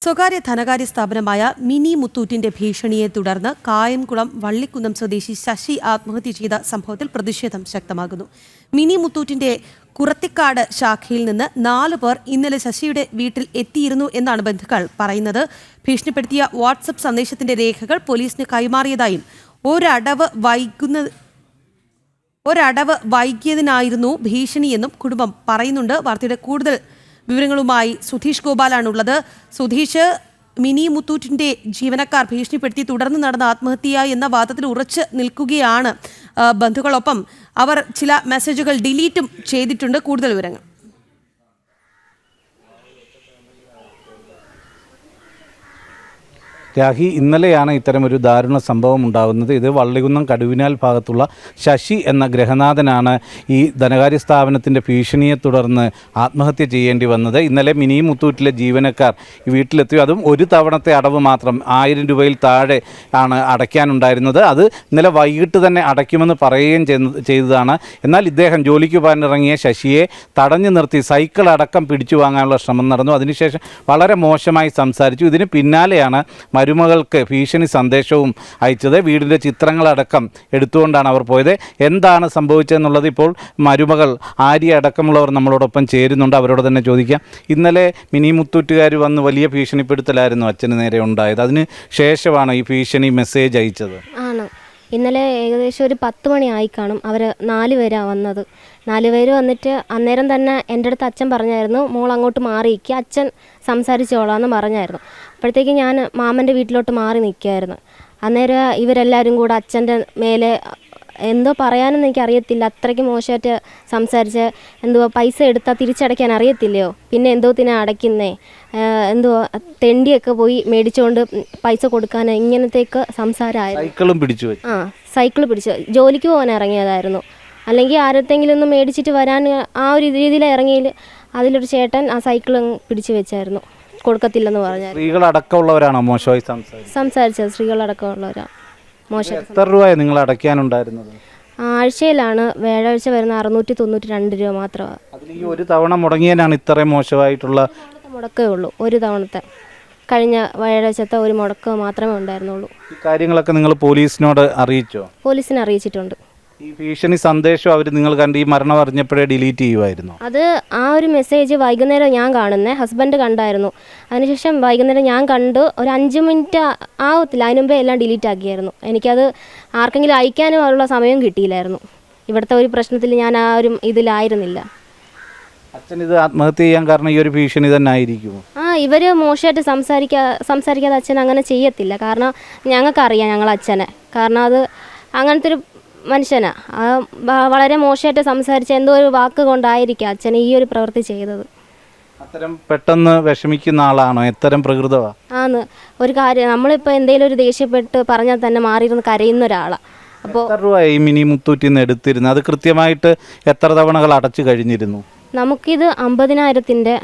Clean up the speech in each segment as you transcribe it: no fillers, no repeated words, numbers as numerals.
സ്വകാര്യ ധനകാര്യ സ്ഥാപനമായ മിനി മുത്തൂറ്റിന്റെ ഭീഷണിയെ തുടർന്ന് കായംകുളം വള്ളിക്കുന്നം സ്വദേശി ശശി ആത്മഹത്യ ചെയ്ത സംഭവത്തിൽ പ്രതിഷേധം ശക്തമാകുന്നു. മിനി മുത്തൂറ്റിന്റെ കുറത്തിക്കാട് ശാഖയിൽ നിന്ന് 4 പേർ ഇന്നലെ ശശിയുടെ വീട്ടിൽ എത്തിയിരുന്നു എന്നാണ് ബന്ധുക്കൾ പറയുന്നത്. ഭീഷണിപ്പെടുത്തിയ വാട്സപ്പ് സന്ദേശത്തിന്റെ രേഖകൾ പോലീസിന് കൈമാറിയതായും ഒരടവ് വൈകിയതിനായിരുന്നു ഭീഷണിയെന്നും കുടുംബം പറയുന്നുണ്ട്. വാർത്തയുടെ കൂടുതൽ വിവരങ്ങളുമായി സുധീഷ് ഗോപാലാണുള്ളത്. സുധീഷ്, മിനി മുത്തൂറ്റിന്റെ ജീവനക്കാർ ഭീഷണിപ്പെടുത്തി തുടർന്ന് നടന്ന ആത്മഹത്യ എന്ന വാദത്തിൽ ഉറച്ചു നിൽക്കുകയാണ് ബന്ധുക്കളൊപ്പം. അവർ ചില മെസ്സേജുകൾ ഡിലീറ്റും ചെയ്തിട്ടുണ്ട്. കൂടുതൽ വിവരങ്ങൾ. രാഹി, ഇന്നലെയാണ് ഇത്തരമൊരു ദാരുണ സംഭവം ഉണ്ടാകുന്നത്. ഇത് വള്ളികുന്നം കടുവിനാൽ ഭാഗത്തുള്ള ശശി എന്ന ഗൃഹനാഥനാണ് ഈ ധനകാര്യ സ്ഥാപനത്തിൻ്റെ ഭീഷണിയെ തുടർന്ന് ആത്മഹത്യ ചെയ്യേണ്ടി വന്നത്. ഇന്നലെ മിനി മുത്തൂറ്റിലെ ജീവനക്കാർ ഈ വീട്ടിലെത്തി. അതും ഒരു തവണത്തെ അടവ് മാത്രം 1000 രൂപയിൽ താഴെ ആണ് അടയ്ക്കാനുണ്ടായിരുന്നത്. അത് ഇന്നലെ വൈകിട്ട് തന്നെ അടയ്ക്കുമെന്ന് പറയുകയും ചെയ്തതാണ്. എന്നാൽ ഇദ്ദേഹം ജോലിക്ക് പോകാനിറങ്ങിയ ശശിയെ തടഞ്ഞു നിർത്തി സൈക്കിൾ അടക്കം പിടിച്ചു വാങ്ങാനുള്ള ശ്രമം നടന്നു. അതിനുശേഷം വളരെ മോശമായി സംസാരിച്ചു. ഇതിന് പിന്നാലെയാണ് മരുമകൾക്ക് ഭീഷണി സന്ദേശവും അയച്ചത്. വീടിൻ്റെ ചിത്രങ്ങളടക്കം എടുത്തുകൊണ്ടാണ് അവർ പോയത്. എന്താണ് സംഭവിച്ചതെന്നുള്ളത് ഇപ്പോൾ മരുമകൾ ആര്യ അടക്കമുള്ളവർ നമ്മളോടൊപ്പം ചേരുന്നുണ്ട്. അവരോട് തന്നെ ചോദിക്കാം. ഇന്നലെ മിനി മുത്തൂറ്റുകാർ വന്ന് വലിയ ഭീഷണിപ്പെടുത്തലായിരുന്നു അച്ഛന് നേരെ ഉണ്ടായത്. അതിന് ശേഷമാണ് ഈ ഭീഷണി മെസ്സേജ് അയച്ചത്. ആണ്. ഇന്നലെ ഏകദേശം ഒരു 10 മണിയായി കാണും. അവർ 4 പേരാണ് വന്നത്. 4 പേര് വന്നിട്ട് അന്നേരം തന്നെ എൻ്റെ അടുത്ത് അച്ഛൻ പറഞ്ഞായിരുന്നു, മോൾ അങ്ങോട്ട് മാറിയിരിക്കുക, അച്ഛൻ സംസാരിച്ചോളാമെന്ന് പറഞ്ഞായിരുന്നു. അപ്പോഴത്തേക്ക് ഞാൻ മാമൻ്റെ വീട്ടിലോട്ട് മാറി നിൽക്കുകയായിരുന്നു. അന്നേരം ഇവരെല്ലാവരും കൂടെ അച്ഛൻ്റെ മേലെ എന്തോ പറയാനൊന്നും എനിക്കറിയത്തില്ല, അത്രയ്ക്ക് മോശമായിട്ട് സംസാരിച്ച് എന്തോ പൈസ എടുത്താൽ തിരിച്ചടയ്ക്കാൻ അറിയത്തില്ലയോ, പിന്നെ എന്തോത്തിനാ അടയ്ക്കുന്നേ, എന്തോ തെണ്ടിയൊക്കെ പോയി മേടിച്ചുകൊണ്ട് പൈസ കൊടുക്കാൻ, ഇങ്ങനത്തേക്ക് സംസാരമായിരുന്നു. സൈക്കിൾ പിടിച്ചു ജോലിക്ക് പോകാൻ ഇറങ്ങിയതായിരുന്നു. അല്ലെങ്കിൽ ആരത്തെങ്കിലും ഒന്ന് മേടിച്ചിട്ട് വരാൻ ആ ഒരു രീതിയിൽ ഇറങ്ങിയിൽ അതിലൊരു ചേട്ടൻ ആ സൈക്കിൾ പിടിച്ചു വെച്ചായിരുന്നു, കൊടുക്കത്തില്ലെന്ന് പറഞ്ഞാൽ. സ്ത്രീകളടക്കമുള്ളവരാണോ മോശമായി സംസാരിച്ചത്? സ്ത്രീകളടക്കമുള്ളവരാണ് മോശം. എത്ര രൂപയാണ് നിങ്ങൾ അടയ്ക്കാനുണ്ടായിരുന്നത്? ആഴ്ചയിലാണ് വ്യാഴാഴ്ച വരുന്ന 692 രൂപ മാത്രമാണ്. അതിൽ ഈ ഒരു തവണ മുടങ്ങിയതിനാണ് ഇത്രയും മോശമായിട്ടുള്ള മുടക്കേ ഉള്ളൂ. ഒരു തവണത്തെ കഴിഞ്ഞ വ്യാഴാഴ്ചത്തെ ഒരു മുടക്കം മാത്രമേ ഉണ്ടായിരുന്നുള്ളൂ. ഈ കാര്യങ്ങളൊക്കെ നിങ്ങൾ പോലീസിനോട് അറിയിച്ചോ? പോലീസിനെ അറിയിച്ചിട്ടുണ്ട്. ഈ ഭീഷണി സന്ദേശം അവർ നിങ്ങൾ കണ്ട് ഈ മരണം അറിഞ്ഞപ്പോഴേ ഡിലീറ്റ് ചെയ്യുമായിരുന്നു? അത് ആ ഒരു മെസ്സേജ് വൈകുന്നേരം ഞാൻ കാണുന്നത്, ഹസ്ബൻഡ് കണ്ടായിരുന്നു. അതിനുശേഷം വൈകുന്നേരം ഞാൻ കണ്ടു, ഒരു 5 മിനിറ്റ് ആവത്തില്ല, അതിന് മുമ്പേ എല്ലാം ഡിലീറ്റ് ആക്കിയായിരുന്നു. എനിക്കത് ആർക്കെങ്കിലും അയക്കാനും ഉള്ള സമയം കിട്ടിയില്ലായിരുന്നു. ഇവിടുത്തെ ഒരു പ്രശ്നത്തിൽ ഞാൻ ആ ഒരു ഇതിലായിരുന്നില്ല. അച്ഛൻ ഇത് ആത്മഹത്യ ചെയ്യാൻ കാരണം ഈ ഒരു ഭീഷണി തന്നെ ആയിരിക്കുമോ? ഇവർ മോശമായിട്ട് സംസാരിക്കാതെ അച്ഛൻ അങ്ങനെ ചെയ്യത്തില്ല. കാരണം ഞങ്ങൾക്കറിയാം ഞങ്ങൾ അച്ഛനെ. കാരണം അത് അങ്ങനത്തെ ഒരു മനുഷ്യനാ. വളരെ മോശമായിട്ട് സംസാരിച്ച എന്തോ ഒരു വാക്ക് കൊണ്ടായിരിക്കും അച്ഛൻ ഈ ഒരു പ്രവൃത്തി ചെയ്തത്. അത്തരം പെട്ടെന്ന് വിഷമിക്കുന്ന ആളാണോ? എത്തരം പ്രകൃതമാണ്? ആന്ന്. ഒരു കാര്യം നമ്മളിപ്പോൾ എന്തെങ്കിലും ഒരു ദേഷ്യപ്പെട്ട് പറഞ്ഞാൽ തന്നെ മാറിയിരുന്ന് കരയുന്ന ഒരാളാണ്. അപ്പോൾ എത്ര രൂപ ഈ മിനി മുത്തൂറ്റിൽ നിന്ന് എടുത്തിരുന്നു? അത് കൃത്യമായിട്ട് എത്ര തവണകൾ അടച്ചു കഴിഞ്ഞിരുന്നു? നമുക്കിത് 50,000-ൻ്റെ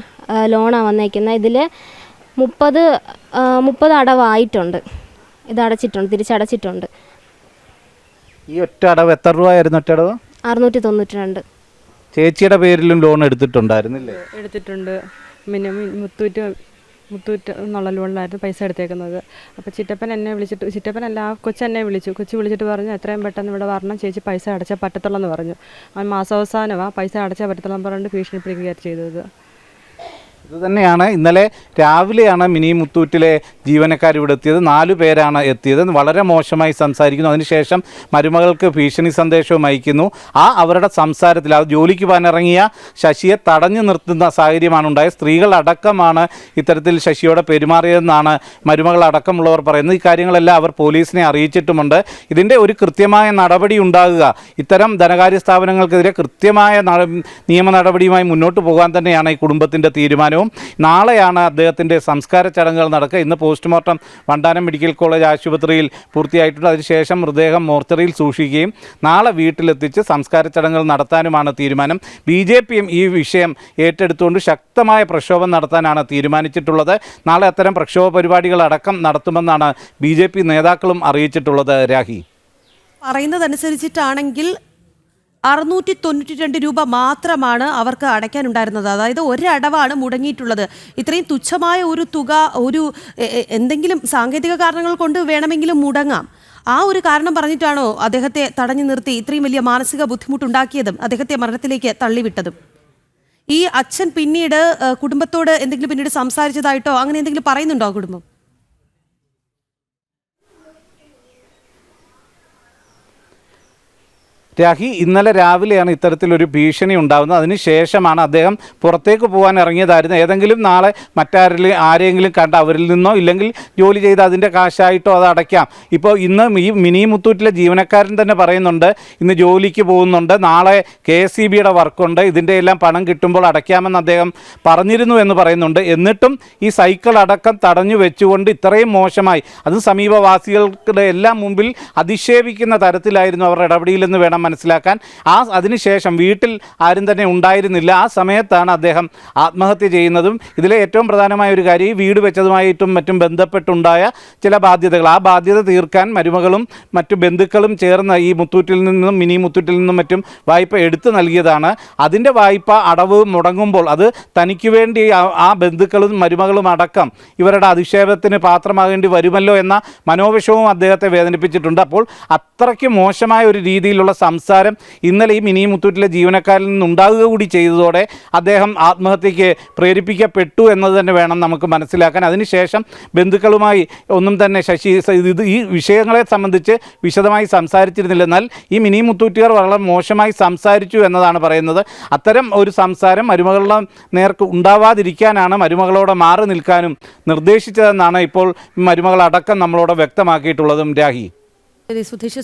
ലോണാണ് വന്നേക്കുന്നത്. ഇതിൽ 30 അടവായിട്ടുണ്ട്. ഇത് അടച്ചിട്ടുണ്ട്, തിരിച്ചടച്ചിട്ടുണ്ട്. ഈ ഒറ്റ അടവ് എത്ര രൂപയായിരുന്നു? ഒറ്റ അടവ് 692. ചേച്ചിയുടെ പേരിലും ലോൺ എടുത്തിട്ടുണ്ടായിരുന്നില്ലേ? എടുത്തിട്ടുണ്ട്. പിന്നെ മുത്തൂറ്റ് എന്നുള്ള ലോണിലായിരുന്നു പൈസ എടുത്തേക്കുന്നത്. അപ്പോൾ ചിറ്റപ്പൻ എന്നെ വിളിച്ചിട്ട്, ചിറ്റപ്പനല്ല ആ കൊച്ചെന്നെ വിളിച്ചു. വിളിച്ചിട്ട് പറഞ്ഞു, എത്രയും പെട്ടെന്ന് ഇവിടെ വരണം ചേച്ചി, പൈസ അടച്ചാൽ പറ്റത്തുള്ളെന്ന് പറഞ്ഞു. അവൻ മാസാവസാനമാണ് പൈസ അടച്ചാൽ പറ്റത്തുള്ളെന്ന് പറഞ്ഞിട്ട് ഭീഷണിപ്പെടുത്തുകയാണ് ചെയ്തത്. ഇതുതന്നെയാണ് ഇന്നലെ രാവിലെയാണ് മിനി മുത്തൂറ്റിലെ ജീവനക്കാർ ഇവിടെ എത്തിയത്. 4 പേരാണ് എത്തിയത്. വളരെ മോശമായി സംസാരിക്കുന്നു. അതിനുശേഷം മരുമകൾക്ക് ഭീഷണി സന്ദേശവും അയക്കുന്നു. അവരുടെ സംസാരത്തിൽ അത് ജോലിക്ക് പോകാനിറങ്ങിയ ശശിയെ തടഞ്ഞു നിർത്തുന്ന സാഹചര്യമാണ് ഉണ്ടായത്. സ്ത്രീകളടക്കമാണ് ഇത്തരത്തിൽ ശശിയോടെ പെരുമാറിയതെന്നാണ് മരുമകളടക്കമുള്ളവർ പറയുന്നത്. ഈ കാര്യങ്ങളെല്ലാം അവർ പോലീസിനെ അറിയിച്ചിട്ടുമുണ്ട്. ഇതിൻ്റെ ഒരു കൃത്യമായ നടപടി ഉണ്ടാകുക, ഇത്തരം ധനകാര്യ സ്ഥാപനങ്ങൾക്കെതിരെ കൃത്യമായ നിയമ നടപടിയുമായി മുന്നോട്ട് പോകാൻ തന്നെയാണ് ഈ കുടുംബത്തിൻ്റെ തീരുമാനം. നാളെയാണ് അദ്ദേഹത്തിൻ്റെ സംസ്കാര ചടങ്ങുകൾ നടക്കുക. ഇന്ന് പോസ്റ്റ്മോർട്ടം വണ്ടാനം മെഡിക്കൽ കോളേജ് ആശുപത്രിയിൽ പൂർത്തിയായിട്ടുണ്ട്. അതിനുശേഷം മൃതദേഹം മോർച്ചറിയിൽ സൂക്ഷിക്കുകയും നാളെ വീട്ടിലെത്തിച്ച് സംസ്കാര ചടങ്ങുകൾ നടത്താനുമാണ് തീരുമാനം. BJPയും ഈ വിഷയം ഏറ്റെടുത്തുകൊണ്ട് ശക്തമായ പ്രക്ഷോഭം നടത്താനാണ് തീരുമാനിച്ചിട്ടുള്ളത്. നാളെ അത്തരം പ്രക്ഷോഭ പരിപാടികളടക്കം നടത്തുമെന്നാണ് BJP നേതാക്കളും അറിയിച്ചിട്ടുള്ളത്. രാഹി, പറയുന്നതനുസരിച്ചിട്ടാണെങ്കിൽ 692 രൂപ മാത്രമാണ് അവർക്ക് അടയ്ക്കാനുണ്ടായിരുന്നത്. അതായത് ഒരടവാണ് മുടങ്ങിയിട്ടുള്ളത്. ഇത്രയും തുച്ഛമായ ഒരു തുക എന്തെങ്കിലും സാങ്കേതിക കാരണങ്ങൾ കൊണ്ട് വേണമെങ്കിലും മുടങ്ങാം. ആ ഒരു കാരണം പറഞ്ഞിട്ടാണോ അദ്ദേഹത്തെ തടഞ്ഞു നിർത്തി ഇത്രയും വലിയ മാനസിക ബുദ്ധിമുട്ടുണ്ടാക്കിയതും അദ്ദേഹത്തെ മരണത്തിലേക്ക് തള്ളിവിട്ടതും? ഈ അച്ഛൻ പിന്നീട് കുടുംബത്തോട് എന്തെങ്കിലും പിന്നീട് സംസാരിച്ചതായിട്ടോ അങ്ങനെ എന്തെങ്കിലും പറയുന്നുണ്ടോ കുടുംബം? രാഹി, ഇന്നലെ രാവിലെയാണ് ഇത്തരത്തിലൊരു ഭീഷണി ഉണ്ടാകുന്നത്. അതിനുശേഷമാണ് അദ്ദേഹം പുറത്തേക്ക് പോകാൻ ഇറങ്ങിയതായിരുന്നു. ഏതെങ്കിലും നാളെ ആരെങ്കിലും കണ്ട അവരിൽ നിന്നോ ഇല്ലെങ്കിൽ ജോലി ചെയ്ത് അതിൻ്റെ കാശായിട്ടോ അത് അടയ്ക്കാം. ഇപ്പോൾ ഇന്ന് ഈ മിനി മുത്തൂറ്റിലെ ജീവനക്കാരൻ തന്നെ പറയുന്നുണ്ട്, ഇന്ന് ജോലിക്ക് പോകുന്നുണ്ട്, നാളെ KSEBയുടെ വർക്കുണ്ട്, ഇതിൻ്റെ എല്ലാം പണം കിട്ടുമ്പോൾ അടയ്ക്കാമെന്ന് അദ്ദേഹം പറഞ്ഞിരുന്നു എന്ന് പറയുന്നുണ്ട്. എന്നിട്ടും ഈ സൈക്കിൾ അടക്കം തടഞ്ഞു വെച്ചുകൊണ്ട് ഇത്രയും മോശമായി, അത് സമീപവാസികളുടെ എല്ലാം മുമ്പിൽ അധിക്ഷേപിക്കുന്ന തരത്തിലായിരുന്നു അവർ ഇടപെടലെന്ന് വേണം മനസ്സിലാക്കാൻ. അതിനുശേഷം വീട്ടിൽ ആരും തന്നെ ഉണ്ടായിരുന്നില്ല. ആ സമയത്താണ് അദ്ദേഹം ആത്മഹത്യ ചെയ്യുന്നതും. ഇതിലെ ഏറ്റവും പ്രധാനമായ ഒരു കാര്യം, ഈ വീട് വെച്ചതുമായിട്ടും മറ്റും ബന്ധപ്പെട്ടുണ്ടായ ചില ബാധ്യതകൾ, ആ ബാധ്യത തീർക്കാൻ മരുമകളും മറ്റു ബന്ധുക്കളും ചേർന്ന് ഈ മുത്തൂറ്റിൽ നിന്നും മിനി മുത്തൂറ്റിൽ നിന്നും മറ്റും വായ്പ എടുത്തു നൽകിയതാണ്. അതിൻ്റെ വായ്പ അടവ് മുടങ്ങുമ്പോൾ അത് തനിക്ക് വേണ്ടി ആ ബന്ധുക്കളും മരുമകളും അടക്കം ഇവരുടെ അധിക്ഷേപത്തിന് പാത്രമാകേണ്ടി വരുമല്ലോ എന്ന മനോവിഷവും അദ്ദേഹത്തെ വേദനിപ്പിച്ചിട്ടുണ്ട്. അപ്പോൾ അത്രയ്ക്ക് മോശമായ ഒരു രീതിയിലുള്ള സംസാരം ഇന്നലെ ഈ മിനി മുത്തൂറ്റിലെ ജീവനക്കാരിൽ നിന്നുണ്ടാകുക കൂടി ചെയ്തതോടെ അദ്ദേഹം ആത്മഹത്യയ്ക്ക് പ്രേരിപ്പിക്കപ്പെട്ടു എന്നത് തന്നെ വേണം നമുക്ക് മനസ്സിലാക്കാൻ. അതിനുശേഷം ബന്ധുക്കളുമായി ഒന്നും തന്നെ ഈ വിഷയങ്ങളെ സംബന്ധിച്ച് വിശദമായി സംസാരിച്ചിരുന്നില്ല. എന്നാൽ ഈ മിനി മുത്തൂറ്റുകാർ വളരെ മോശമായി സംസാരിച്ചു എന്നതാണ് പറയുന്നത്. അത്തരം ഒരു സംസാരം മരുമകളുടെ നേർക്ക് ഉണ്ടാവാതിരിക്കാനാണ് മരുമകളോട് മാറി നിൽക്കാനും നിർദ്ദേശിച്ചതെന്നാണ് ഇപ്പോൾ മരുമകളടക്കം നമ്മളോട് വ്യക്തമാക്കിയിട്ടുള്ളതും. രാഹി, സുധീഷ്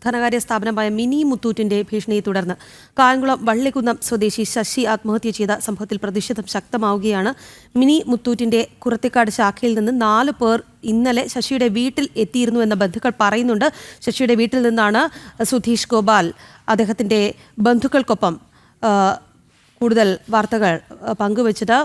ധനകാര്യ സ്ഥാപനമായ മിനി മുത്തൂറ്റിന്റെ ഭീഷണിയെ തുടർന്ന് കായംകുളം വള്ളിക്കുന്നം സ്വദേശി ശശി ആത്മഹത്യ ചെയ്ത സംഭവത്തിൽ പ്രതിഷേധം ശക്തമാവുകയാണ്. മിനി മുത്തൂറ്റിന്റെ കുറത്തിക്കാട് ശാഖയിൽ നിന്ന് 4 പേർ ഇന്നലെ ശശിയുടെ വീട്ടിൽ എത്തിയിരുന്നു എന്ന ബന്ധുക്കൾ പറയുന്നുണ്ട്. ശശിയുടെ വീട്ടിൽ നിന്നാണ് സുധീഷ് ഗോപാൽ അദ്ദേഹത്തിന്റെ ബന്ധുക്കൾക്കൊപ്പം കൂടുതൽ വാർത്തകൾ പങ്കുവച്ചത്.